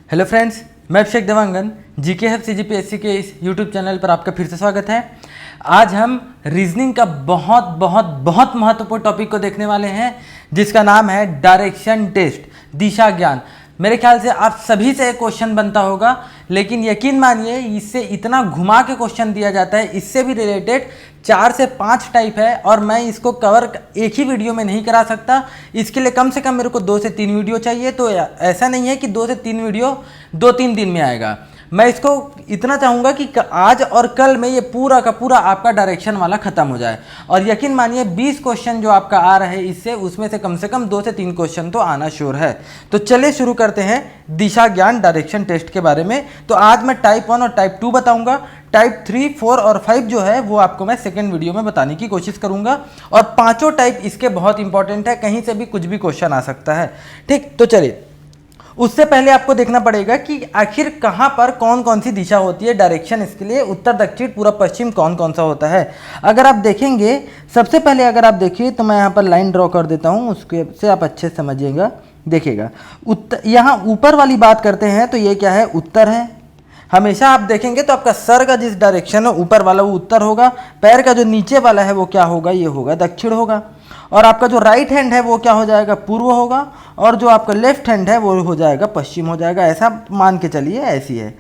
Hello friends, मैं अभिषेक Dewangan GK help CGPSC के इस यूट्यूब चैनल पर आपका फिर से स्वागत है। आज हम रीजनिंग का बहुत बहुत बहुत महत्वपूर्ण टॉपिक को देखने वाले हैं जिसका नाम है डायरेक्शन टेस्ट, दिशा ज्ञान। मेरे ख्याल से आप सभी से एक क्वेश्चन बनता होगा, लेकिन यकीन मानिए इससे इतना घुमा के क्वेश्चन दिया जाता है। इससे भी रिलेटेड 4 से 5 टाइप है और मैं इसको कवर एक ही वीडियो में नहीं करा सकता। इसके लिए कम से कम मेरे को 2 से 3 वीडियो चाहिए। तो ऐसा नहीं है कि 2 से 3 वीडियो 2-3 दिन में आएगा। मैं इसको इतना चाहूँगा कि आज और कल में ये पूरा का पूरा आपका डायरेक्शन वाला ख़त्म हो जाए। और यकीन मानिए 20 क्वेश्चन जो आपका आ रहे हैं इससे, उसमें से कम 2 से 3 क्वेश्चन तो आना श्योर है। तो चलिए शुरू करते हैं दिशा ज्ञान डायरेक्शन टेस्ट के बारे में। तो आज मैं टाइप 1 और टाइप 2 बताऊंगा। टाइप 3, 4 और 5 जो है वो आपको मैं सेकेंड वीडियो में बताने की कोशिश करूंगा। और पांचों टाइप इसके बहुत इंपॉर्टेंट है, कहीं से भी कुछ भी क्वेश्चन आ सकता है। ठीक, तो चलिए उससे पहले आपको देखना पड़ेगा कि आखिर कहाँ पर कौन कौन सी दिशा होती है डायरेक्शन। इसके लिए उत्तर, दक्षिण, पूर्व, पश्चिम कौन कौन सा होता है। अगर आप देखेंगे, सबसे पहले अगर आप देखिए तो मैं यहाँ पर लाइन ड्रॉ कर देता हूँ, उसके से आप अच्छे से समझिएगा। देखिएगा उत्तर, यहाँ ऊपर वाली बात करते हैं तो ये क्या है, उत्तर है। हमेशा आप देखेंगे तो आपका सर का जिस डायरेक्शन है ऊपर वाला वो उत्तर होगा, पैर का जो नीचे वाला है वो क्या होगा, ये होगा दक्षिण होगा। और आपका जो राइट हैंड है वो क्या हो जाएगा, पूर्व होगा। और जो आपका लेफ्ट हैंड है वो हो जाएगा पश्चिम हो जाएगा। ऐसा मान के चलिए, ऐसी है,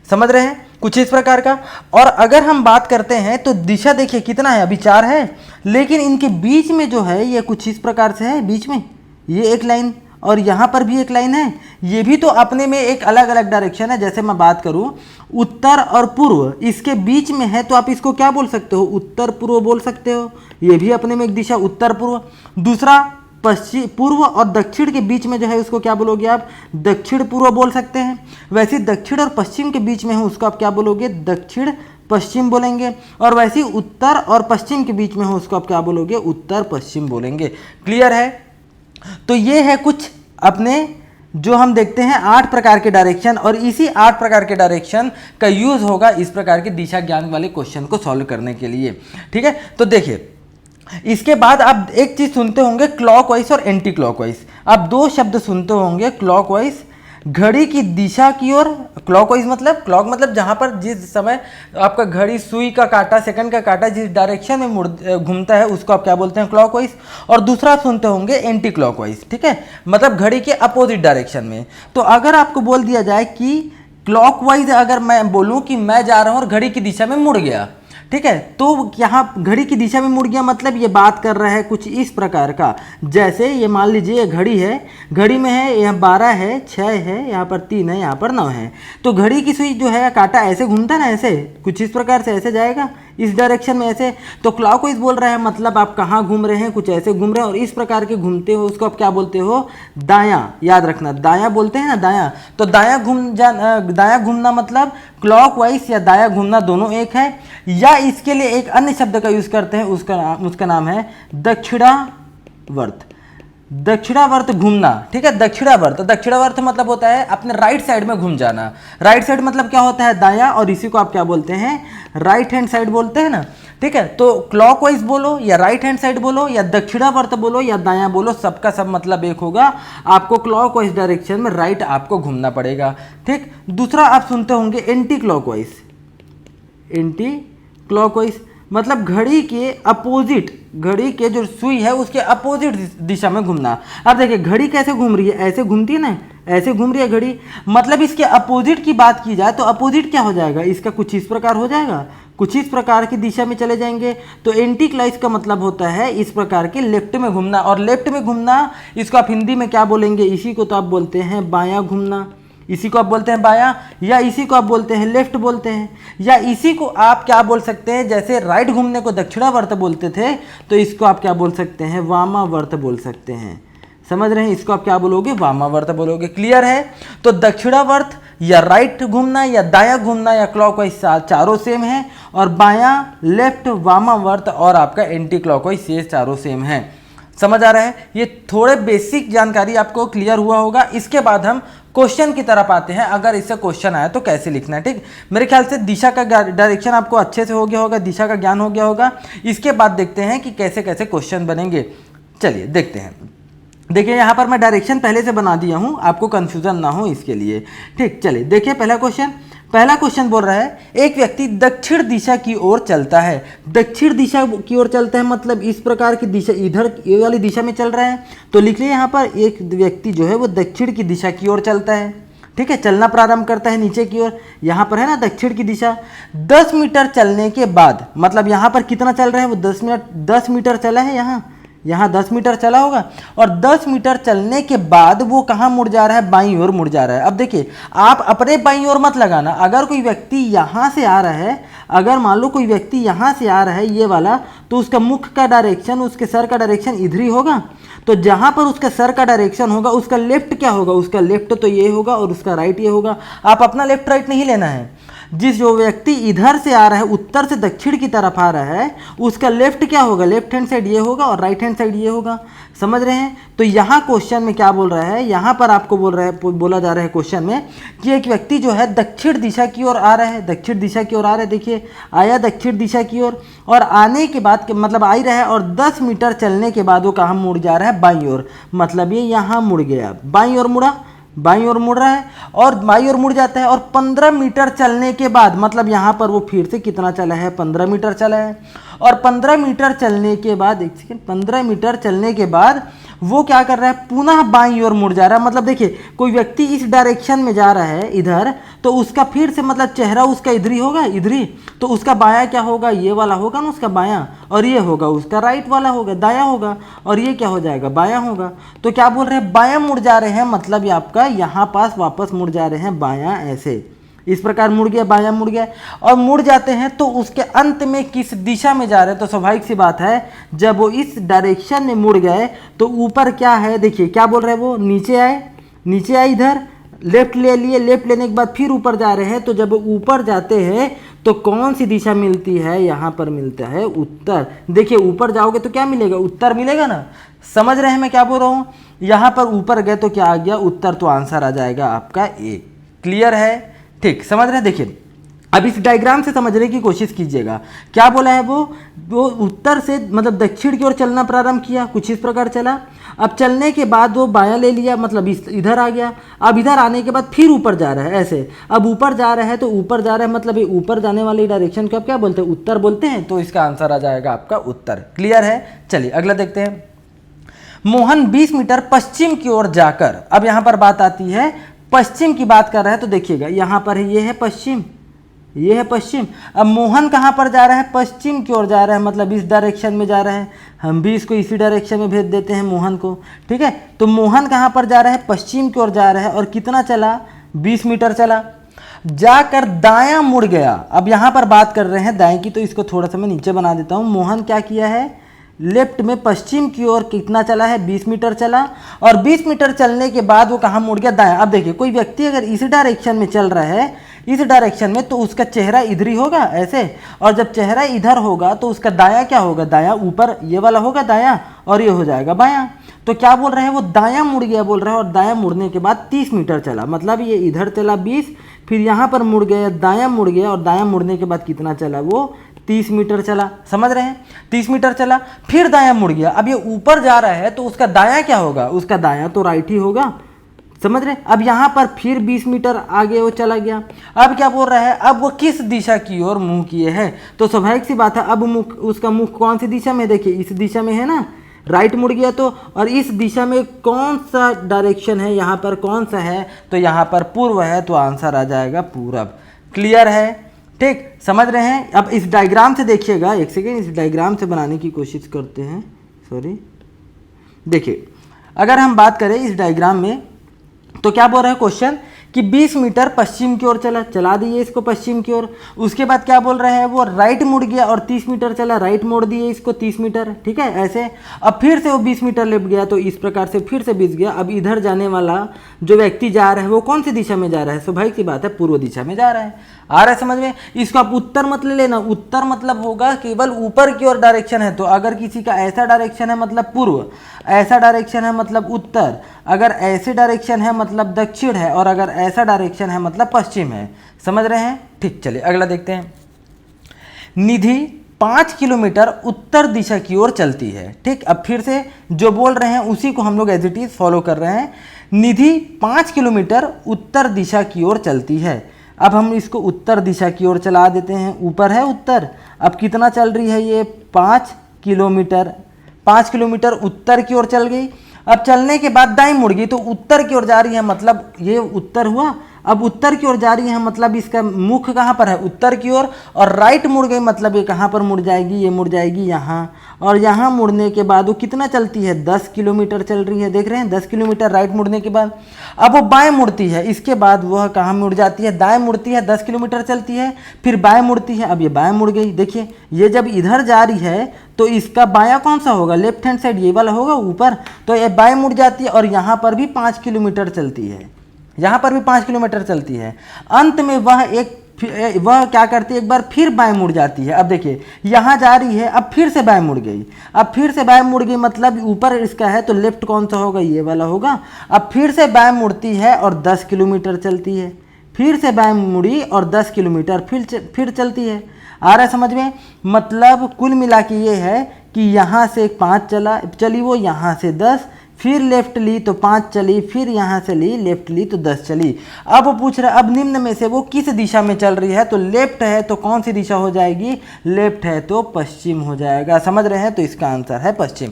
समझ रहे हैं, कुछ इस प्रकार का। और अगर हम बात करते हैं तो दिशा देखिए कितना है, अभी 4 है, लेकिन इनके बीच में जो है ये कुछ इस प्रकार से है। बीच में ये एक लाइन और यहाँ पर भी एक लाइन है। ये भी तो अपने में एक अलग अलग डायरेक्शन है। जैसे मैं बात करूँ उत्तर और पूर्व, इसके बीच में है तो आप इसको क्या बोल सकते हो, उत्तर पूर्व बोल सकते हो। ये भी अपने में एक दिशा, उत्तर पूर्व। दूसरा पश्चिम, पूर्व और दक्षिण के बीच में जो है उसको क्या बोलोगे आप, दक्षिण पूर्व बोल सकते हैं। वैसे दक्षिण और पश्चिम के बीच में है उसको आप क्या बोलोगे, दक्षिण पश्चिम बोलेंगे। और वैसे उत्तर और पश्चिम के बीच में हो उसको आप क्या बोलोगे, उत्तर पश्चिम बोलेंगे। क्लियर है। तो ये है कुछ अपने जो हम देखते हैं 8 प्रकार के डायरेक्शन, और इसी 8 प्रकार के डायरेक्शन का यूज होगा इस प्रकार के दिशा ज्ञान वाले क्वेश्चन को सॉल्व करने के लिए। ठीक है, तो देखिए इसके बाद आप एक चीज सुनते होंगे, क्लॉकवाइज और एंटी क्लॉकवाइज। आप 2 शब्द सुनते होंगे, क्लॉकवाइज घड़ी की दिशा की ओर, क्लॉकवाइज मतलब, क्लॉक मतलब जहां पर जिस समय आपका घड़ी सुई का कांटा, सेकंड का कांटा जिस डायरेक्शन में मुड़ घूमता है उसको आप क्या बोलते हैं, क्लॉकवाइज। और दूसरा आप सुनते होंगे एंटी क्लॉकवाइज, ठीक है, मतलब घड़ी के अपोजिट डायरेक्शन में। तो अगर आपको बोल दिया जाए कि क्लॉकवाइज, अगर मैं बोलूं कि मैं जा रहा हूं और घड़ी की दिशा में मुड़ गया, ठीक है, तो यहाँ घड़ी की दिशा में मुड़ गया, मतलब ये बात कर रहा है कुछ इस प्रकार का। जैसे ये मान लीजिए ये घड़ी है, घड़ी में है यहाँ 12 है, 6 है, यहाँ पर 3 है, यहाँ पर 9 है। तो घड़ी की सुई जो है कांटा ऐसे घूमता है ना, ऐसे कुछ इस प्रकार से ऐसे जाएगा इस डायरेक्शन में ऐसे। तो क्लॉकवाइज बोल रहा है मतलब आप कहाँ घूम रहे हैं, कुछ ऐसे घूम रहे हैं और इस प्रकार के घूमते हो उसको आप क्या बोलते हो, दायां। याद रखना, दायां बोलते हैं ना, दायां। तो दायां घूमना मतलब क्लॉकवाइज या दायां घूमना दोनों एक है। या इसके लिए एक अन्य शब्द का यूज करते हैं, उसका नाम है दक्षिणावर्त। दक्षिणावर्त घूमना, ठीक है, दक्षिणावर्त। दक्षिणावर्त मतलब होता है अपने राइट साइड में घूम जाना। राइट साइड मतलब क्या होता है, दायां, और इसी को आप क्या बोलते हैं, राइट हैंड साइड बोलते हैं ना। ठीक है, तो क्लॉकवाइज बोलो या राइट हैंड साइड बोलो या दक्षिणावर्त बोलो या दायां बोलो, सबका सब मतलब एक होगा। आपको क्लॉकवाइज डायरेक्शन में राइट आपको घूमना पड़ेगा। ठीक, दूसरा आप सुनते होंगे एंटी क्लॉकवाइज। एंटी क्लॉकवाइज मतलब घड़ी के अपोजिट, घड़ी के जो सुई है उसके अपोजिट दिशा में घूमना। अब देखिए घड़ी कैसे घूम रही है, ऐसे घूमती है ना, ऐसे घूम रही है घड़ी, मतलब इसके अपोजिट की बात की जाए तो अपोजिट क्या हो जाएगा, इसका कुछ इस प्रकार हो जाएगा, कुछ इस प्रकार की दिशा में चले जाएंगे। तो एंटी क्लॉकवाइज का मतलब होता है इस प्रकार के लेफ्ट में घूमना। और लेफ्ट में घूमना इसको आप हिंदी में क्या बोलेंगे, इसी को तो आप बोलते हैं बायां घूमना। इसी को आप बोलते हैं बायां, या इसी को आप बोलते हैं लेफ्ट बोलते हैं, या इसी को आप क्या बोल सकते हैं, जैसे राइट घूमने को दक्षिणावर्त बोलते थे तो इसको आप क्या बोल सकते हैं, वामावर्त बोल सकते हैं। समझ रहे हैं, इसको आप क्या बोलोगे, वामावर्त बोलोगे। क्लियर है। तो दक्षिणावर्त या राइट घूमना या दायां घूमना या क्लॉकवाइज चारों सेम है, और बायां, लेफ्ट, वामावर्त और आपका एंटी क्लॉकवाइज ये चारों सेम है। समझ आ रहा है। ये थोड़े बेसिक जानकारी आपको क्लियर हुआ होगा। इसके बाद हम क्वेश्चन की तरफ आते हैं। अगर इससे क्वेश्चन आया तो कैसे लिखना है। ठीक, मेरे ख्याल से दिशा का डायरेक्शन आपको अच्छे से हो गया होगा, दिशा का ज्ञान हो गया होगा। इसके बाद देखते हैं कि कैसे कैसे क्वेश्चन बनेंगे। चलिए देखते हैं। देखिए यहाँ पर मैं डायरेक्शन पहले से बना दिया हूँ, आपको कंफ्यूजन ना हो इसके लिए। ठीक, चलिए देखिए पहला क्वेश्चन बोल रहा है एक व्यक्ति दक्षिण दिशा की ओर चलता है। दक्षिण दिशा की ओर चलता है मतलब इस प्रकार की दिशा, इधर ये वाली दिशा में चल रहा है। तो लिख लिया यहाँ पर एक व्यक्ति जो है वो दक्षिण की दिशा की ओर चलता है। ठीक है, चलना प्रारंभ करता है नीचे की ओर, यहाँ पर है ना दक्षिण की दिशा। 10 मीटर चलने के बाद, मतलब यहाँ पर कितना चल रहा है वो 10 मीटर चला है, यहाँ 10 मीटर चला होगा, और 10 मीटर चलने के बाद वो कहाँ मुड़ जा रहा है, बाईं ओर मुड़ जा रहा है। अब देखिए आप अपने बाईं ओर मत लगाना, अगर कोई व्यक्ति यहाँ से आ रहा है, अगर मान लो कोई व्यक्ति यहाँ से आ रहा है ये वाला, तो उसका मुख का डायरेक्शन, उसके सर का डायरेक्शन इधर ही होगा। तो जहाँ पर उसका सर का डायरेक्शन होगा उसका लेफ्ट क्या होगा, उसका लेफ्ट तो ये होगा और उसका राइट ये होगा। आप अपना लेफ्ट राइट नहीं लेना है। जिस जो व्यक्ति इधर से आ रहा है, उत्तर से दक्षिण की तरफ आ रहा है, उसका लेफ्ट क्या होगा, लेफ्ट हैंड साइड ये होगा और राइट हैंड साइड ये होगा। समझ रहे हैं। तो यहाँ क्वेश्चन में क्या बोल रहा है, यहाँ पर आपको बोला जा रहा है क्वेश्चन में कि एक व्यक्ति जो है दक्षिण दिशा की ओर आ रहा है, दक्षिण दिशा की ओर आ रहा है। देखिए आया दक्षिण दिशा की ओर, और आने के बाद मतलब आ ही रहा है, और 10 मीटर चलने के बाद वो कहाँ मुड़ जा रहा है, बाईं ओर। मतलब ये यहाँ मुड़ गया, बाईं ओर मुड़ा, बाईं ओर मुड़ रहा है और बाईं ओर मुड़ जाता है। और 15 मीटर चलने के बाद, मतलब यहाँ पर वो फिर से कितना चला है, 15 मीटर चला है। और 15 मीटर चलने के बाद, एक सेकेंड, 15 मीटर चलने के बाद वो क्या कर रहा है, पुनः बाईं ओर मुड़ जा रहा है। मतलब देखिए कोई व्यक्ति इस डायरेक्शन में जा रहा है इधर, तो उसका फिर से मतलब चेहरा उसका इधर ही होगा, इधर ही। तो उसका बायां क्या होगा, ये वाला होगा ना उसका बायां, और ये होगा उसका राइट वाला होगा, दायां होगा, और ये क्या हो जाएगा, बायां होगा। तो क्या बोल रहे हैं, बायां मुड़ जा रहे हैं, मतलब ये आपका यहाँ पास वापस मुड़ जा रहे हैं बायां, ऐसे इस प्रकार मुड़ गया, बायां मुड़ गया। और मुड़ जाते हैं तो उसके अंत में किस दिशा में जा रहे हैं, तो स्वाभाविक सी बात है जब वो इस डायरेक्शन में मुड़ गए तो ऊपर क्या है, देखिए क्या बोल रहे हैं वो, नीचे आए, नीचे आए, इधर लेफ्ट ले लिए, लेफ्ट लेने के बाद फिर ऊपर जा रहे हैं। तो जब ऊपर जाते हैं तो कौन सी दिशा मिलती है, यहाँ पर मिलता है उत्तर। देखिए ऊपर जाओगे तो क्या मिलेगा, उत्तर मिलेगा ना। समझ रहे हैं मैं क्या बोल रहा हूँ। यहाँ पर ऊपर गए तो क्या आ गया, उत्तर। तो आंसर आ जाएगा आपका ए। क्लियर है, ठीक, समझ रहे हैं। देखिए अब इस डायग्राम से समझने की कोशिश कीजिएगा। क्या बोला है वो उत्तर से मतलब दक्षिण की ओर चलना प्रारंभ किया, कुछ इस प्रकार चला। अब चलने के बाद वो बायां ले लिया, मतलब इधर आ गया। अब इधर आने के बाद फिर ऊपर जा रहा है, ऐसे। अब ऊपर जा रहा है तो ऊपर जा रहा है, मतलब ये ऊपर जाने वाली डायरेक्शन को आप क्या बोलते हैं, उत्तर बोलते हैं। तो इसका आंसर आ जाएगा आपका उत्तर। क्लियर है। चलिए अगला देखते हैं। मोहन 20 मीटर पश्चिम की ओर जाकर, अब यहाँ पर बात आती है पश्चिम की बात कर रहा है। तो देखिएगा यहाँ पर ये है पश्चिम, ये है पश्चिम। अब मोहन कहाँ पर जा रहा है, पश्चिम की ओर जा रहा है, मतलब इस डायरेक्शन में जा रहा है। हम भी इसको इसी डायरेक्शन में भेज देते हैं मोहन को, ठीक है। तो मोहन कहाँ पर जा रहा है, पश्चिम की ओर जा रहा है। और कितना चला, 20 मीटर चला, जाकर दायां मुड़ गया। अब यहाँ पर बात कर रहे हैं दाएं की, तो इसको थोड़ा सा मैं नीचे बना देता हूँ। मोहन क्या किया है, लेफ्ट में पश्चिम की ओर कितना चला है, 20 मीटर चला। और 20 मीटर चलने के बाद वो कहाँ मुड़ गया, दायां। अब देखिए कोई व्यक्ति अगर इस डायरेक्शन में चल रहा है, इस डायरेक्शन में, तो उसका चेहरा इधर ही होगा, ऐसे। और जब चेहरा इधर होगा तो उसका दायां क्या होगा, दायां ऊपर ये वाला होगा दायां, और ये हो जाएगा बायां। तो क्या बोल रहे हैं, वो दायां मुड़ गया बोल रहे हैं। और दायां मुड़ने के बाद 30 मीटर चला, मतलब ये इधर चला 20, फिर यहाँ पर मुड़ गया, दायां मुड़ गया। और दायां मुड़ने के बाद कितना चला, वो 30 मीटर चला। समझ रहे हैं, 30 मीटर चला, फिर दायां मुड़ गया। अब ये ऊपर जा रहा है तो उसका दायां क्या होगा, उसका दायां तो राइट ही होगा। समझ रहे। अब यहाँ पर फिर 20 मीटर आगे वो चला गया। अब क्या बोल रहा है, अब वो किस दिशा की ओर मुंह किए है। तो स्वाभाविक सी बात है, अब मुख, उसका मुख कौन सी दिशा में, देखिए इस दिशा में है ना, राइट मुड़ गया। तो और इस दिशा में कौन सा डायरेक्शन है, यहाँ पर कौन सा है, तो यहाँ पर पूर्व है। तो आंसर आ जाएगा पूरब। क्लियर है, ठीक, समझ रहे हैं। अब इस डायग्राम से देखिएगा, एक सेकेंड, इस डायग्राम से बनाने की कोशिश करते हैं। सॉरी, देखिए अगर हम बात करें इस डायग्राम में, तो क्या बोल रहा है क्वेश्चन कि 20 मीटर पश्चिम की ओर चला दिए इसको पश्चिम की ओर। उसके बाद क्या बोल रहे हैं, वो राइट मुड़ गया और 30 मीटर चला, राइट मोड़ दिए इसको 30 मीटर, ठीक है, ऐसे। अब फिर से वो 20 मीटर लेट गया, तो इस प्रकार से फिर से 20 गया। अब इधर जाने वाला जो व्यक्ति जा रहा है वो कौन सी दिशा में जा रहा है, स्वाभाविक सी बात है पूर्व दिशा में जा रहा है। आ रहा है समझ में। इसको आप उत्तर मत ले लेना, उत्तर मतलब होगा केवल ऊपर की ओर डायरेक्शन है। तो अगर किसी का ऐसा डायरेक्शन है मतलब पूर्व, ऐसा डायरेक्शन है मतलब उत्तर, अगर ऐसे डायरेक्शन है मतलब दक्षिण है, और अगर ऐसा डायरेक्शन है मतलब पश्चिम है। समझ रहे हैं, ठीक। चलिए अगला देखते हैं। निधि 5 किलोमीटर उत्तर दिशा की ओर चलती है। ठीक, अब फिर से जो बोल रहे हैं उसी को हम लोग एज इट इज फॉलो कर रहे हैं। निधि 5 किलोमीटर उत्तर दिशा की ओर चलती है। अब हम इसको उत्तर दिशा की ओर चला देते हैं, ऊपर है उत्तर। अब कितना चल रही है ये 5 किलोमीटर, 5 किलोमीटर उत्तर की ओर चल गई। अब चलने के बाद दाएं मुड़ गई तो उत्तर की ओर जा रही है, मतलब ये उत्तर हुआ। अब उत्तर की ओर जा रही है मतलब इसका मुख कहाँ पर है, उत्तर की ओर। और राइट मुड़ गई मतलब ये कहाँ पर मुड़ जाएगी, ये मुड़ जाएगी यहाँ। और यहाँ मुड़ने के बाद वो कितना चलती है, 10 किलोमीटर चल रही है। देख रहे हैं 10 किलोमीटर राइट मुड़ने के बाद। अब वो बाएं मुड़ती है, इसके बाद वह कहाँ मुड़ जाती है, दाएं मुड़ती है, 10 किलोमीटर चलती है, फिर बाएं मुड़ती है। अब ये बाएं मुड़ गई। देखिए ये जब इधर जा रही है तो इसका बायां कौन सा होगा, लेफ्ट हैंड साइड, ये वाला होगा ऊपर। तो ये बाएं मुड़ जाती है और यहाँ पर भी 5 किलोमीटर चलती है, यहाँ पर भी 5 किलोमीटर चलती है। अंत में वह क्या करती है, एक बार फिर बाएं मुड़ जाती है। अब देखिए यहाँ जा रही है, अब फिर से बाएं मुड़ गई। अब फिर से बाएं मुड़ गई मतलब ऊपर इसका है तो लेफ्ट कौन सा होगा, ये वाला होगा। अब फिर से बाएं मुड़ती है और 10 किलोमीटर चलती है। फिर से बाएं मुड़ी और 10 किलोमीटर फिर चलती है। आ रहा है समझ में, मतलब कुल मिला के ये है कि यहाँ से 5 चली वो, यहाँ से 10, फिर लेफ्ट ली तो 5 चली, फिर यहाँ से ली लेफ्ट ली तो 10 चली। अब वो पूछ रहा है अब निम्न में से वो किस दिशा में चल रही है, तो लेफ्ट है तो कौन सी दिशा हो जाएगी, लेफ्ट है तो पश्चिम हो जाएगा। समझ रहे हैं, तो इसका आंसर है पश्चिम।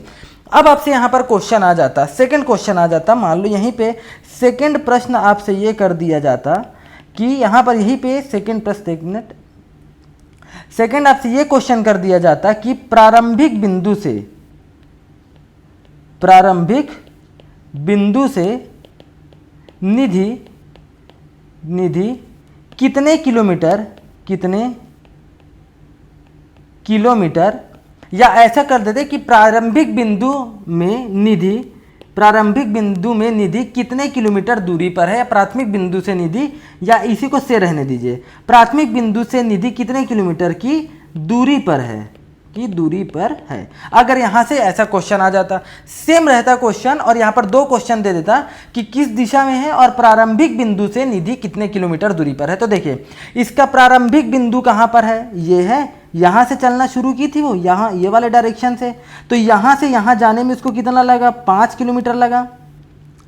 अब आपसे यहाँ पर क्वेश्चन आ जाता, सेकंड क्वेश्चन आ जाता। मान लो यहीं पे सेकंड प्रश्न आपसे ये कर दिया जाता कि यहाँ पर यहीं पे सेकंड प्रश्न, एक मिनट, सेकंड आपसे ये क्वेश्चन कर दिया जाता कि प्रारंभिक बिंदु से निधि कितने किलोमीटर, या ऐसा कर देते कि प्रारंभिक बिंदु में निधि कितने किलोमीटर दूरी पर है, या प्राथमिक बिंदु से निधि, या इसी को से रहने दीजिए, प्राथमिक बिंदु से निधि कितने किलोमीटर की दूरी पर है, अगर यहाँ से ऐसा क्वेश्चन आ जाता। सेम रहता क्वेश्चन और यहाँ पर 2 क्वेश्चन दे देता कि किस दिशा में है और प्रारंभिक बिंदु से निधि कितने किलोमीटर दूरी पर है। तो देखिए इसका प्रारंभिक बिंदु कहाँ पर है, ये है, यहाँ से चलना शुरू की थी वो, यहाँ ये वाले डायरेक्शन से। तो यहाँ से यहाँ जाने में इसको कितना लगा, 5 किलोमीटर लगा।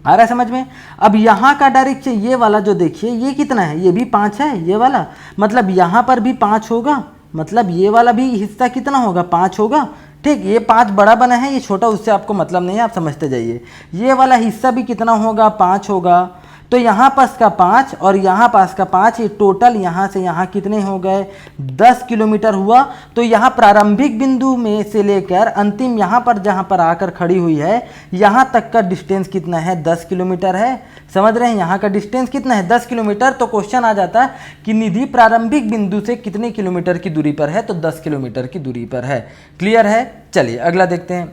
आ रहा है समझ में। अब यहाँ का डायरेक्शन ये वाला जो देखिए ये कितना है, ये भी 5 है, ये वाला, मतलब यहाँ पर भी 5 होगा, मतलब ये वाला भी हिस्सा कितना होगा, 5 होगा। ठीक, ये 5 बड़ा बना है, ये छोटा, उससे आपको मतलब नहीं है, आप समझते जाइए। ये वाला हिस्सा भी कितना होगा, 5 होगा। तो यहाँ पास का 5 और यहाँ पास का 5, ये टोटल यहाँ से यहाँ कितने हो गए, 10 किलोमीटर हुआ। तो यहाँ प्रारंभिक बिंदु में से लेकर अंतिम यहाँ पर जहाँ पर आकर खड़ी हुई है, यहाँ तक का डिस्टेंस कितना है, 10 किलोमीटर है। समझ रहे हैं, यहाँ का डिस्टेंस कितना है, 10 किलोमीटर। तो क्वेश्चन आ जाता है कि निधि प्रारंभिक बिंदु से कितने किलोमीटर की दूरी पर है, तो 10 किलोमीटर की दूरी पर है। क्लियर है। चलिए अगला देखते हैं।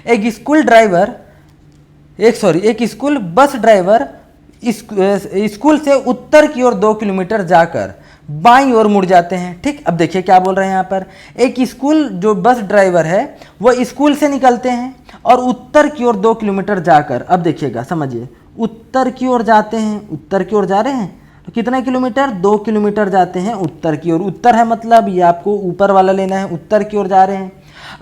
एक स्कूल बस ड्राइवर स्कूल से उत्तर की ओर 2 किलोमीटर जाकर बाईं ओर मुड़ जाते हैं। ठीक, अब देखिए क्या बोल रहे हैं यहाँ पर। एक स्कूल जो बस ड्राइवर है वो स्कूल से निकलते हैं और उत्तर की ओर 2 किलोमीटर जाकर, अब देखिएगा समझिए, उत्तर की ओर जाते हैं, उत्तर की ओर जा रहे हैं तो कितने किलोमीटर, 2 किलोमीटर जाते हैं उत्तर की ओर। उत्तर है मतलब ये आपको ऊपर वाला लेना है, उत्तर की ओर जा रहे हैं।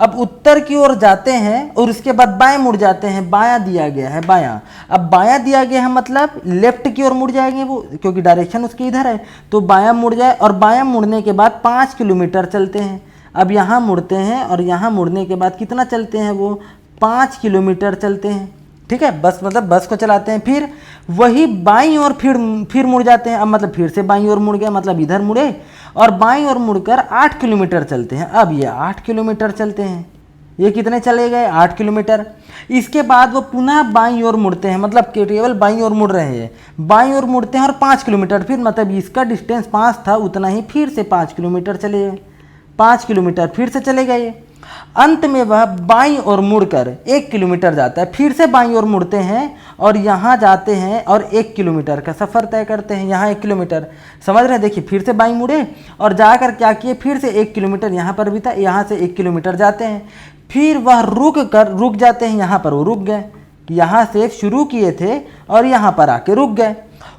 अब उत्तर की ओर जाते हैं और उसके बाद बाएं मुड़ जाते हैं, बायां दिया गया है, बायां। अब बायां दिया गया है मतलब लेफ्ट की ओर मुड़ जाएंगे वो, क्योंकि डायरेक्शन उसके इधर है, तो बायां मुड़ जाए। और बायां मुड़ने के बाद 5 किलोमीटर चलते हैं। अब यहाँ मुड़ते हैं और यहाँ मुड़ने के बाद कितना चलते हैं वो, 5 किलोमीटर चलते हैं। ठीक है, बस मतलब बस को चलाते हैं, फिर वही बाईं ओर फिर मुड़ जाते हैं। अब मतलब फिर से बाईं ओर मुड़ गया, मतलब इधर मुड़े और बाईं ओर मुड़कर 8 किलोमीटर चलते हैं। अब ये 8 किलोमीटर चलते हैं, ये कितने चले गए, 8 किलोमीटर। इसके बाद वो पुनः बाईं ओर मुड़ते हैं, मतलब केवल बाईं ओर मुड़ रहे हैं, बाईं ओर मुड़ते हैं और 5 किलोमीटर, फिर मतलब इसका डिस्टेंस 5 था, उतना ही फिर से 5 किलोमीटर चले गए, 5 किलोमीटर फिर से चले गए। अंत में वह बाईं ओर मुड़कर 1 किलोमीटर जाता है, फिर से बाईं ओर मुड़ते हैं और यहाँ जाते हैं और 1 किलोमीटर का सफ़र तय करते हैं। यहाँ 1 किलोमीटर, समझ रहे हैं। देखिए फिर से बाईं मुड़े और जाकर क्या किए, फिर से 1 किलोमीटर यहाँ पर भी था, यहाँ से 1 किलोमीटर जाते हैं, फिर वह रुक जाते हैं, यहाँ पर वो रुक गए, यहाँ से शुरू किए थे और यहाँ पर आके रुक गए।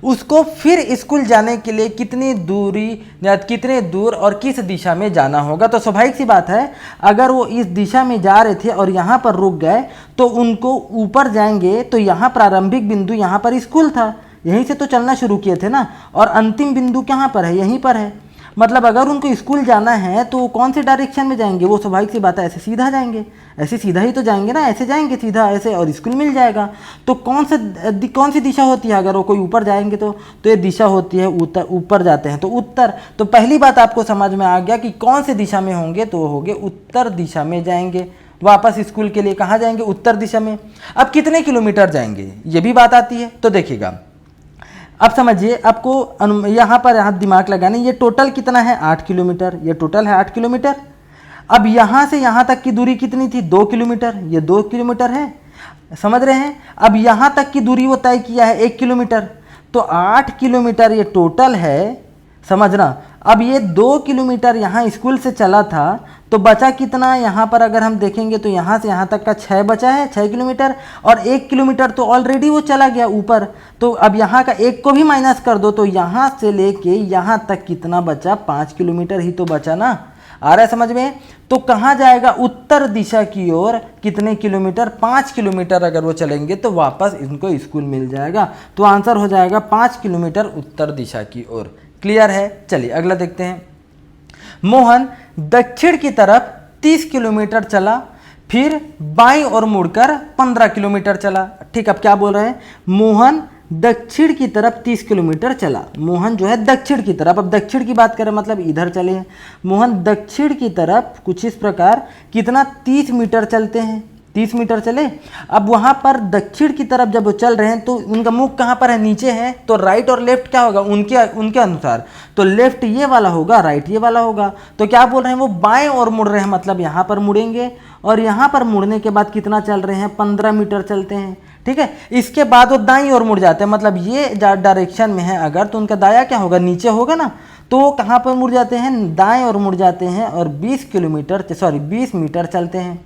उसको फिर स्कूल जाने के लिए कितनी दूरी या कितने दूर और किस दिशा में जाना होगा। तो स्वाभाविक सी बात है, अगर वो इस दिशा में जा रहे थे और यहाँ पर रुक गए तो उनको ऊपर जाएंगे तो यहाँ प्रारंभिक बिंदु यहाँ पर स्कूल था, यहीं से तो चलना शुरू किए थे ना, और अंतिम बिंदु कहाँ पर है, यहीं पर है। मतलब अगर उनको स्कूल जाना है तो वो कौन से डायरेक्शन में जाएंगे, वो स्वाभाविक सी बात है ऐसे सीधा जाएंगे, ऐसे सीधा ही तो जाएंगे ना, ऐसे जाएंगे सीधा ऐसे और स्कूल मिल जाएगा। तो कौन सी दिशा होती है, अगर वो कोई ऊपर जाएंगे तो ये दिशा होती है ऊपर जाते हैं तो उत्तर। तो पहली बात आपको समझ में आ गया कि कौन से दिशा में होंगे, तो वो होंगे उत्तर दिशा में जाएंगे। वापस स्कूल के लिए कहाँ जाएंगे, उत्तर दिशा में। अब कितने किलोमीटर जाएंगे ये भी बात आती है, तो देखिएगा अब समझिए, आपको यहाँ पर हाथ दिमाग लगाने, ये टोटल कितना है 8 किलोमीटर, ये टोटल है 8 किलोमीटर। अब यहाँ से यहाँ तक की दूरी कितनी थी 2 किलोमीटर, ये 2 किलोमीटर है, समझ रहे हैं। अब यहाँ तक की दूरी वो तय किया है 1 किलोमीटर, तो 8 किलोमीटर ये टोटल है, समझना। अब ये 2 किलोमीटर यहाँ स्कूल से चला था तो बचा कितना, यहाँ पर अगर हम देखेंगे तो यहाँ से यहाँ तक का 6 बचा है, 6 किलोमीटर, और 1 किलोमीटर तो ऑलरेडी वो चला गया ऊपर। तो अब यहाँ का 1 को भी माइनस कर दो तो यहाँ से लेके यहाँ तक कितना बचा, 5 किलोमीटर ही तो बचा ना। आ रहा है समझ में। तो कहाँ जाएगा, उत्तर दिशा की ओर। कितने किलोमीटर, 5 किलोमीटर अगर वो चलेंगे तो वापस इनको स्कूल मिल जाएगा। तो आंसर हो जाएगा 5 किलोमीटर उत्तर दिशा की ओर। क्लियर है। चलिए अगला देखते हैं। मोहन दक्षिण की तरफ 30 किलोमीटर चला, फिर बाईं ओर मुड़कर 15 किलोमीटर चला। ठीक, अब क्या बोल रहे हैं, मोहन दक्षिण की तरफ 30 किलोमीटर चला। मोहन जो है दक्षिण की तरफ, अब दक्षिण की बात करें मतलब इधर चले हैं। मोहन दक्षिण की तरफ कुछ इस प्रकार कितना 30 मीटर चलते हैं, 30 मीटर चले। अब वहाँ पर दक्षिण की तरफ जब वो चल रहे हैं तो उनका मुख कहाँ पर है, नीचे है। तो राइट और लेफ्ट क्या होगा उनके अनुसार, तो लेफ्ट ये वाला होगा, राइट ये वाला होगा। तो क्या बोल रहे हैं, वो बाएं ओर मुड़ रहे हैं, मतलब यहाँ पर मुड़ेंगे और यहाँ पर मुड़ने के बाद कितना चल रहे हैं, 15 मीटर चलते हैं। ठीक है, इसके बाद वो दाईं ओर मुड़ जाते हैं, मतलब ये डायरेक्शन में है अगर तो उनका दाया क्या होगा, नीचे होगा ना। तो कहाँ पर मुड़ जाते हैं, दाएं ओर मुड़ जाते हैं और 20 मीटर चलते हैं।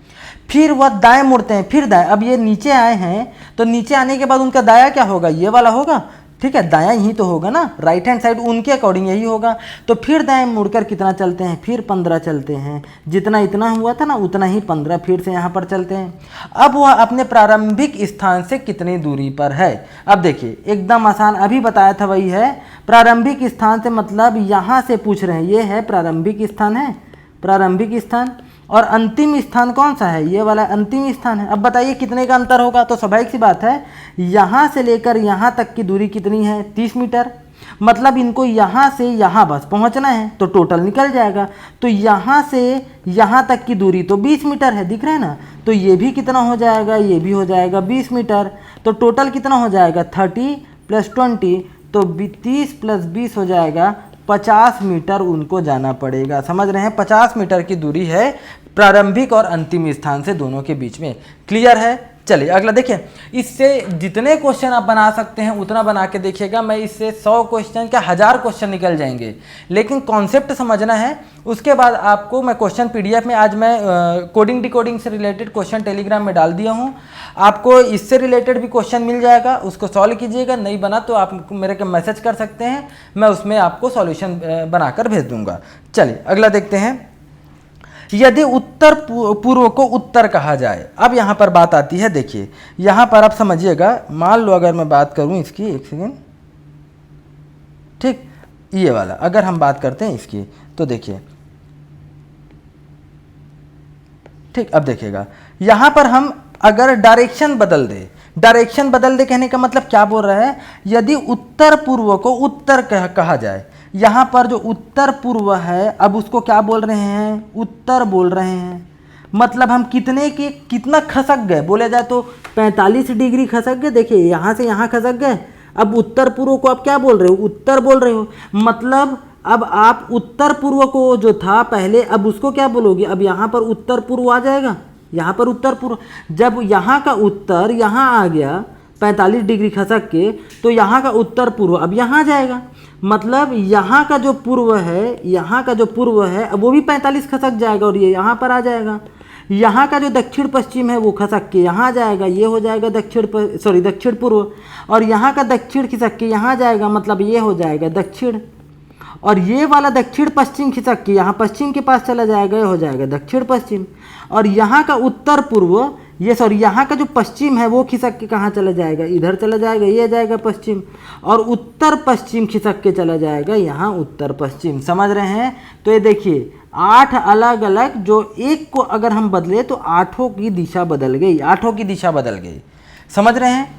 फिर वह दाएं मुड़ते हैं, फिर दाएं। अब ये नीचे आए हैं तो नीचे आने के बाद उनका दाया क्या होगा, ये वाला होगा। ठीक है, दायां ही तो होगा ना, राइट हैंड साइड उनके अकॉर्डिंग यही होगा। तो फिर दाएं मुड़कर कितना चलते हैं, फिर 15 चलते हैं। जितना इतना हुआ था ना उतना ही 15 फिर से यहाँ पर चलते हैं। अब वह अपने प्रारंभिक स्थान से कितनी दूरी पर है। अब देखिए एकदम आसान, अभी बताया था वही है। प्रारंभिक स्थान से मतलब यहाँ से पूछ रहे हैं, ये है प्रारंभिक स्थान है, प्रारंभिक स्थान। और अंतिम स्थान कौन सा है, ये वाला अंतिम स्थान है। अब बताइए कितने का अंतर होगा। तो स्वाभाविक सी बात है, यहाँ से लेकर यहाँ तक की दूरी कितनी है, 30 मीटर। मतलब इनको यहाँ से यहाँ बस पहुँचना है तो टोटल निकल जाएगा। तो यहाँ से यहाँ तक की दूरी तो 20 मीटर है, दिख रहा है ना। तो ये भी कितना हो जाएगा, ये भी हो जाएगा 20 मीटर। तो टोटल कितना हो जाएगा, 30 + 20, तो 30 + 20 हो जाएगा 50 मीटर उनको जाना पड़ेगा। समझ रहे हैं, 50 मीटर की दूरी है प्रारंभिक और अंतिम स्थान से दोनों के बीच में। क्लियर है। चलिए अगला देखिए। इससे जितने क्वेश्चन आप बना सकते हैं उतना बना के देखिएगा। मैं इससे 100 क्वेश्चन क्या 1000 क्वेश्चन निकल जाएंगे, लेकिन कॉन्सेप्ट समझना है। उसके बाद आपको मैं क्वेश्चन PDF में आज मैं कोडिंग डिकोडिंग से रिलेटेड क्वेश्चन टेलीग्राम में डाल दिया हूँ। आपको इससे रिलेटेड भी क्वेश्चन मिल जाएगा, उसको सॉल्व कीजिएगा। नहीं बना तो आप मेरे को मैसेज कर सकते हैं, मैं उसमें आपको सॉल्यूशन बनाकर भेज दूंगा। चलिए अगला देखते हैं। यदि उत्तर पूर्व को उत्तर कहा जाए। अब यहाँ पर बात आती है, देखिए यहाँ पर आप समझिएगा। मान लो अगर मैं बात करूँ इसकी, एक सेकेंड, ठीक, ये वाला अगर हम बात करते हैं इसकी तो देखिए, ठीक। अब देखिएगा यहाँ पर हम अगर डायरेक्शन बदल दे कहने का मतलब क्या बोल रहा है, यदि उत्तर पूर्व को उत्तर कहा जाए। यहाँ पर जो उत्तर पूर्व है अब उसको क्या बोल रहे हैं, उत्तर बोल रहे हैं। मतलब हम कितना खसक गए, बोले जाए तो 45 डिग्री खसक गए। देखिए यहाँ से यहाँ खसक गए। अब उत्तर पूर्व को आप क्या बोल रहे हो, उत्तर बोल रहे हो। मतलब अब आप उत्तर पूर्व को जो था पहले, अब उसको क्या बोलोगे, अब यहाँ पर उत्तर पूर्व आ जाएगा। यहाँ पर उत्तर पूर्व, जब यहाँ का उत्तर यहाँ आ गया 45 डिग्री खसक के, तो यहाँ का उत्तर पूर्व अब यहाँ जाएगा। मतलब यहाँ का जो पूर्व है, यहाँ का जो पूर्व है अब वो भी 45 खसक जाएगा और ये यहाँ पर आ जाएगा। यहाँ का जो दक्षिण पश्चिम है वो खसक के यहाँ जाएगा, ये हो जाएगा दक्षिण पूर्व, और यहाँ का दक्षिण खिसक के यहाँ जाएगा, मतलब ये हो जाएगा दक्षिण, और ये वाला दक्षिण पश्चिम खिसक के यहाँ पश्चिम के पास चला जाएगा, ये हो जाएगा दक्षिण पश्चिम, और यहाँ का उत्तर पूर्व यहाँ का जो पश्चिम है वो खिसक के कहाँ चला जाएगा, इधर चला जाएगा, ये जाएगा पश्चिम, और उत्तर पश्चिम खिसक के चला जाएगा यहाँ उत्तर पश्चिम। समझ रहे हैं? तो ये देखिए 8 अलग अलग, जो एक को अगर हम बदले तो 8 की दिशा बदल गई, 8 की दिशा बदल गई। समझ रहे हैं?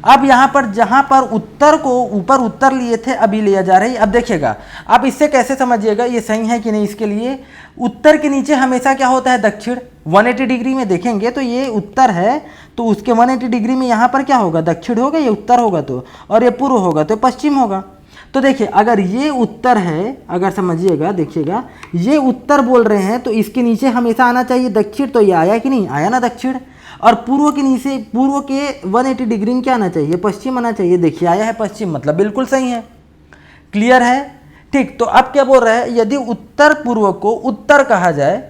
अब यहाँ पर जहाँ पर उत्तर को ऊपर उत्तर लिए थे अभी लिया जा रही। अब देखिएगा, आप इससे कैसे समझिएगा ये सही है कि नहीं। इसके लिए उत्तर के नीचे हमेशा क्या होता है, दक्षिण। 180 डिग्री में देखेंगे तो ये उत्तर है, तो उसके 180 डिग्री में यहाँ पर क्या होगा, दक्षिण होगा, ये उत्तर होगा तो, और ये पूर्व होगा तो पश्चिम होगा। तो देखिए अगर ये उत्तर है, अगर समझिएगा, देखिएगा ये उत्तर बोल रहे हैं तो इसके नीचे हमेशा आना चाहिए दक्षिण, तो ये आया कि नहीं, आया ना दक्षिण। और पूर्व के नीचे, पूर्व के 180 डिग्री में क्या आना चाहिए, पश्चिम आना चाहिए। देखिए आया है पश्चिम, मतलब बिल्कुल सही है। क्लियर है? ठीक। तो अब क्या बोल रहा है, यदि उत्तर पूर्व को उत्तर कहा जाए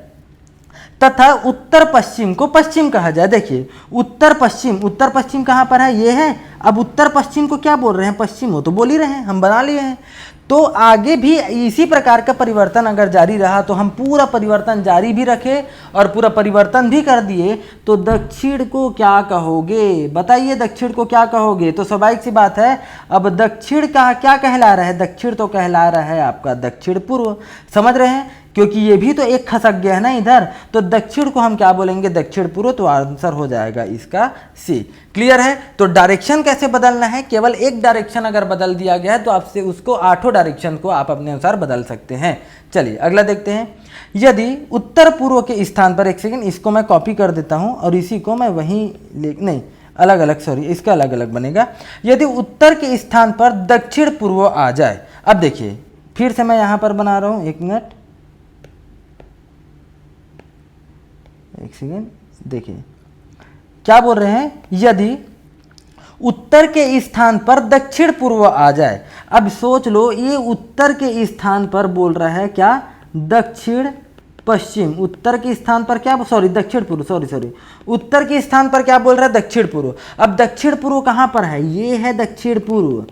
तथा उत्तर पश्चिम को पश्चिम कहा जाए। देखिए उत्तर पश्चिम कहाँ पर है, ये है। अब उत्तर पश्चिम को क्या बोल रहे हैं, पश्चिम, हो तो बोल ही रहे हैं, हम बना लिए हैं। तो आगे भी इसी प्रकार का परिवर्तन अगर जारी रहा तो हम पूरा परिवर्तन जारी भी रखें और पूरा परिवर्तन भी कर दिए तो दक्षिण को क्या कहोगे, बताइए दक्षिण को क्या कहोगे। तो स्वाभाविक सी बात है, अब दक्षिण का क्या कहला रहा है, दक्षिण तो कहला रहा है आपका दक्षिण पूर्व। समझ रहे हैं? क्योंकि ये भी तो एक खसक गया है ना इधर, तो दक्षिण को हम क्या बोलेंगे, दक्षिण पूर्व। तो आंसर हो जाएगा इसका सी। क्लियर है? तो डायरेक्शन कैसे बदलना है, केवल एक डायरेक्शन अगर बदल दिया गया है तो आपसे उसको 8 डायरेक्शन को आप अपने अनुसार बदल सकते हैं। चलिए अगला देखते हैं। यदि उत्तर पूर्व के स्थान पर, एक सेकेंड इसको मैं कॉपी कर देता हूँ और इसी को मैं वहीं नहीं अलग अलग, सॉरी इसका अलग अलग बनेगा। यदि उत्तर के स्थान पर दक्षिण पूर्व आ जाए। अब देखिए फिर से मैं यहाँ पर बना रहा हूँ, 1 मिनट, एक सेकेंड। देखिए क्या बोल रहे हैं, यदि उत्तर के स्थान पर दक्षिण पूर्व आ जाए। अब सोच लो, ये उत्तर के स्थान पर बोल रहा है क्या, दक्षिण पश्चिम। उत्तर के स्थान पर क्या, दक्षिण पूर्व, सॉरी उत्तर के स्थान पर क्या बोल रहा है, दक्षिण पूर्व। अब दक्षिण पूर्व कहाँ पर है, ये है दक्षिण पूर्व।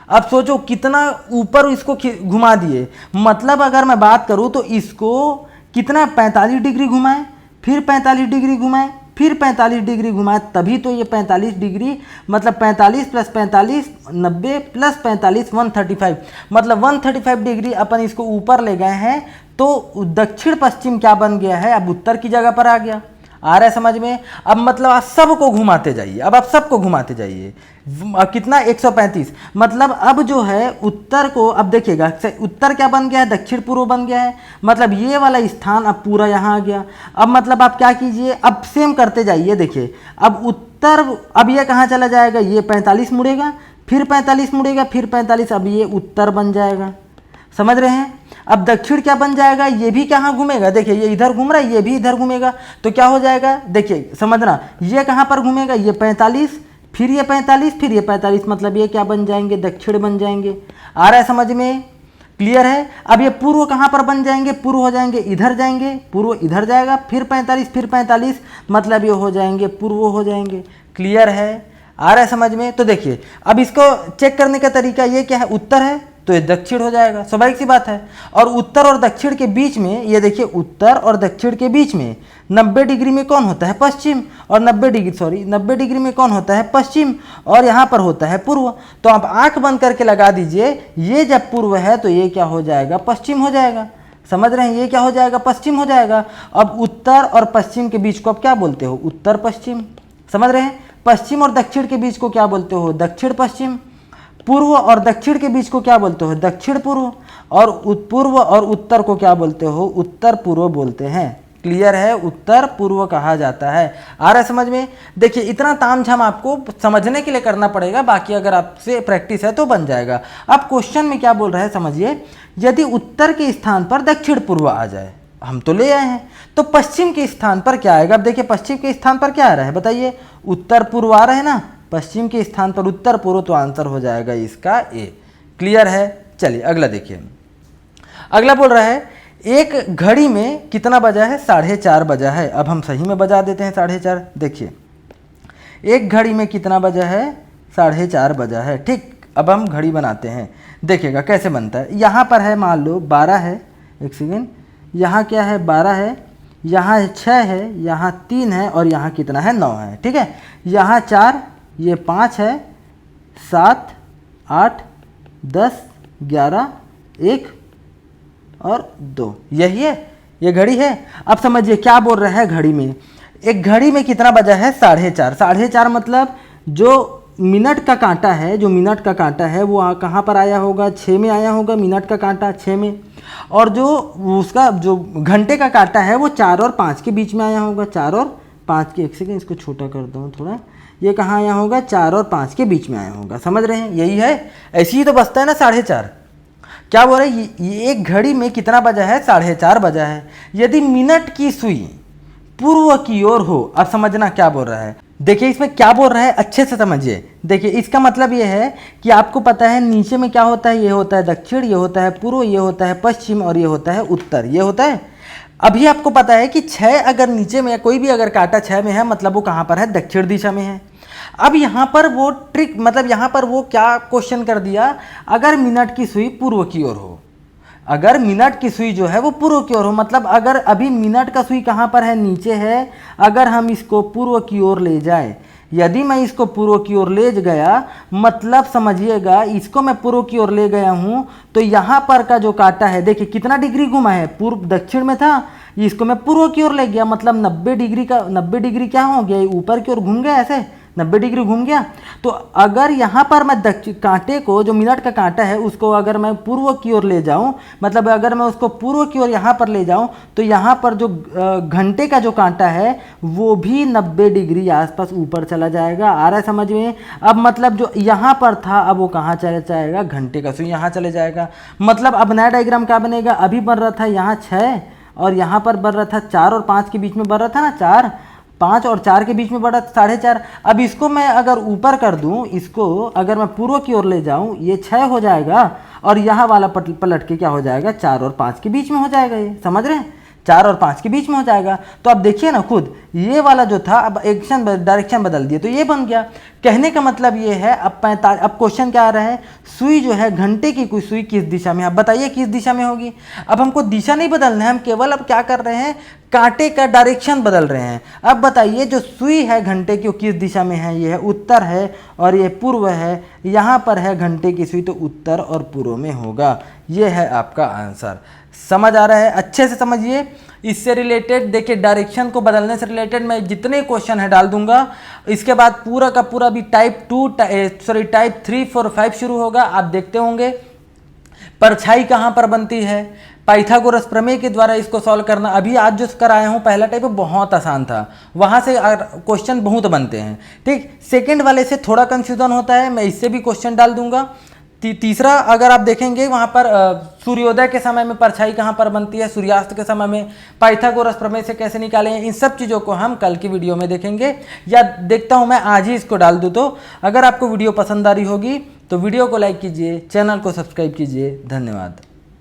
अब सोचो कितना ऊपर इसको घुमा दिए, मतलब अगर मैं बात करूं तो इसको कितना 45 डिग्री घुमाए, फिर 45 डिग्री घुमाए, फिर 45 डिग्री घुमाए, तभी तो ये 45 डिग्री, मतलब 45 + 45 90 + 45 135, मतलब 135 डिग्री अपन इसको ऊपर ले गए हैं। तो दक्षिण पश्चिम क्या बन गया है, अब उत्तर की जगह पर आ गया। आ रहा है समझ में? अब मतलब आप सबको घुमाते जाइए, अब आप सबको घुमाते जाइए। कितना, 135, मतलब अब जो है उत्तर को, अब देखिएगा उत्तर क्या बन गया है, दक्षिण पूर्व बन गया है, मतलब ये वाला स्थान अब पूरा यहाँ आ गया। अब मतलब आप क्या कीजिए, अब सेम करते जाइए। देखिए अब उत्तर, अब ये कहाँ चला जाएगा, ये 45 मुड़ेगा, फिर 45 मुड़ेगा, फिर 45, अब ये उत्तर बन जाएगा। समझ रहे हैं? अब दक्षिण क्या बन जाएगा, ये भी कहाँ घूमेगा, देखिए ये इधर घूम रहा है, ये भी इधर घूमेगा, तो क्या हो जाएगा, देखिए समझना, ये कहाँ पर घूमेगा, ये 45, फिर ये 45, फिर ये 45, मतलब ये क्या बन जाएंगे, दक्षिण बन जाएंगे। आ रहा है समझ में? क्लियर है? अब ये पूर्व कहाँ पर बन जाएंगे, पूर्व हो जाएंगे, इधर जाएंगे, पूर्व इधर जाएगा, फिर 45, फिर 45, मतलब ये हो जाएंगे पूर्व हो जाएंगे। क्लियर है? आ रहा है समझ में? तो देखिए अब इसको चेक करने का तरीका ये क्या है, उत्तर है तो ये दक्षिण हो जाएगा, स्वाभाविक सी बात है। और उत्तर और दक्षिण के बीच में, ये देखिए उत्तर और दक्षिण के बीच में 90 डिग्री में कौन होता है, पश्चिम, और 90 डिग्री में कौन होता है, पश्चिम, और यहाँ पर होता है पूर्व। तो आप आंख बंद करके लगा दीजिए, ये जब पूर्व है तो ये क्या हो जाएगा, पश्चिम हो जाएगा। समझ रहे हैं? ये क्या हो जाएगा, पश्चिम हो जाएगा। अब उत्तर और पश्चिम के बीच को आप क्या बोलते हो, उत्तर पश्चिम। समझ रहे हैं? पश्चिम और दक्षिण के बीच को क्या बोलते हो, दक्षिण पश्चिम। पूर्व और दक्षिण के बीच को क्या बोलते हो, दक्षिण पूर्व। और पूर्व और उत्तर को क्या बोलते हो, उत्तर पूर्व बोलते हैं। क्लियर है? उत्तर पूर्व कहा जाता है। आ रहा है समझ में? देखिए इतना तामझाम आपको समझने के लिए करना पड़ेगा, बाकी अगर आपसे प्रैक्टिस है तो बन जाएगा। अब क्वेश्चन में क्या बोल रहा है समझिए, यदि उत्तर के स्थान पर दक्षिण पूर्व आ जाए, हम तो ले आए हैं, तो पश्चिम के स्थान पर क्या आएगा। अब देखिए पश्चिम के स्थान पर क्या आ रहा है, बताइए, उत्तर पूर्व आ रहा है ना, पश्चिम के स्थान पर उत्तर पूर्व, तो आंसर हो जाएगा इसका ए। क्लियर है? चलिए अगला देखिए। अगला बोल रहा है, एक घड़ी में कितना बजा है? 4:30 बजा है। अब हम सही में बजा देते हैं 4:30। देखिए एक घड़ी में कितना बजा है? 4:30 बजा है। ठीक, अब हम घड़ी बनाते हैं, देखिएगा कैसे बनता है। यहाँ पर है मान लो 12 है, एक सेकेंड, यहाँ क्या है? 12 है, यहाँ 6 है, यहाँ 3 है और यहाँ कितना है? 9 है। ठीक है, यहाँ 4, ये 5 है, 7, 8, 10, 11, 1 और 2, यही है, ये घड़ी है। अब समझिए क्या बोल रहा है घड़ी में। एक घड़ी में कितना बजा है? 4:30। 4:30 मतलब जो मिनट का कांटा है, जो मिनट का कांटा है वो कहाँ पर आया होगा? 6 में आया होगा, मिनट का कांटा 6 में। और जो उसका जो घंटे का कांटा है वो 4 और 5 के बीच में आया होगा। 4 और 5 के, एक सेकेंड इसको छोटा कर दो थोड़ा, ये कहाँ आया होगा? 4 और 5 के बीच में आया होगा। समझ रहे हैं? यही है, ऐसे ही तो बचता है ना 4:30। क्या बोल रहे हैं? ये एक घड़ी में कितना बजा है? 4:30 बजा है। यदि मिनट की सुई पूर्व की ओर हो, अब समझना क्या बोल रहा है। देखिए इसमें क्या बोल रहा है, अच्छे से समझिए। देखिए इसका मतलब ये है कि आपको पता है नीचे में क्या होता है? ये होता है दक्षिण, ये होता है पूर्व, ये होता है पश्चिम और ये होता है उत्तर, ये होता है। अभी आपको पता है कि 6 अगर नीचे में, कोई भी अगर कांटा 6 में है मतलब वो कहाँ पर है? दक्षिण दिशा में है। अब यहाँ पर वो ट्रिक, मतलब यहाँ पर वो क्या क्वेश्चन कर दिया, अगर मिनट की सुई पूर्व की ओर हो, अगर मिनट की सुई जो है वो पूर्व की ओर हो, मतलब अगर अभी मिनट का सुई कहाँ पर है? नीचे है। अगर हम इसको पूर्व की ओर ले जाए, यदि मैं इसको पूर्व की ओर ले गया, मतलब समझिएगा इसको मैं पूर्व की ओर ले गया हूँ, तो यहाँ पर का जो कांटा है, देखिए कितना डिग्री घुमा है? पूर्व दक्षिण में था, इसको मैं पूर्व की ओर ले गया, मतलब 90 डिग्री का, 90 डिग्री क्या हो गया? ऊपर की ओर घूम गया, ऐसे 90 डिग्री घूम गया। तो अगर यहाँ पर मैं कांटे को, जो मिनट का कांटा है उसको अगर मैं पूर्व की ओर ले जाऊँ, मतलब अगर मैं उसको पूर्व की ओर यहाँ पर ले जाऊँ, तो यहाँ पर जो घंटे का जो कांटा है वो भी 90 डिग्री आसपास ऊपर चला जाएगा। आ रहा है समझ में? अब मतलब जो यहाँ पर था अब वो कहाँ चला जाएगा? घंटे का सुई यहाँ चले जाएगा। मतलब अब नया डायग्राम क्या बनेगा? अभी बन रहा था यहाँ 6 और यहाँ पर बन रहा था 4 और 5 के बीच में बन रहा था ना, 4, 5 और 4 के बीच में बढ़ा 4:30। अब इसको मैं अगर ऊपर कर दूं, इसको अगर मैं पूर्व की ओर ले जाऊं, ये 6 हो जाएगा और यहाँ वाला पलट के क्या हो जाएगा? 4 और 5 के बीच में हो जाएगा। ये समझ रहे हैं? 4 और 5 के बीच में हो जाएगा। तो अब देखिए ना खुद, ये वाला जो था अब डायरेक्शन बदल दिए तो ये बन गया। कहने का मतलब ये है, अब क्वेश्चन क्या आ रहा है? सुई जो है, घंटे की कोई सुई किस दिशा में है? अब बताइए किस दिशा में होगी। अब हमको दिशा नहीं बदलना है, हम केवल अब क्या कर रहे हैं? कांटे का डायरेक्शन बदल रहे हैं। अब बताइए जो सुई है घंटे की वो किस दिशा में है? ये है उत्तर है और ये पूर्व है। यहाँ पर है घंटे की सुई तो उत्तर और पूर्व में होगा। ये है आपका आंसर। समझ आ रहा है? अच्छे से समझिए। इससे रिलेटेड देखिए, डायरेक्शन को बदलने से रिलेटेड मैं जितने क्वेश्चन है डाल दूंगा। इसके बाद पूरा का पूरा भी टाइप 3, 4, 5 शुरू होगा, आप देखते होंगे। परछाई कहाँ पर बनती है? पाइथागोरस प्रमेय के द्वारा इसको सॉल्व करना। अभी आज जो कराया हूँ पहला टाइप बहुत आसान था, वहाँ से क्वेश्चन बहुत बनते हैं। ठीक, सेकंड वाले से थोड़ा कंफ्यूजन होता है, मैं इससे भी क्वेश्चन डाल दूंगा। तीसरा अगर आप देखेंगे वहाँ पर सूर्योदय के समय में परछाई कहाँ पर बनती है, सूर्यास्त के समय में पाइथागोरस प्रमेय से कैसे निकालें, इन सब चीज़ों को हम कल की वीडियो में देखेंगे। या देखता हूँ मैं आज ही इसको डाल दूँ। तो अगर आपको वीडियो पसंद आ रही होगी तो वीडियो को लाइक कीजिए, चैनल को सब्सक्राइब कीजिए। धन्यवाद।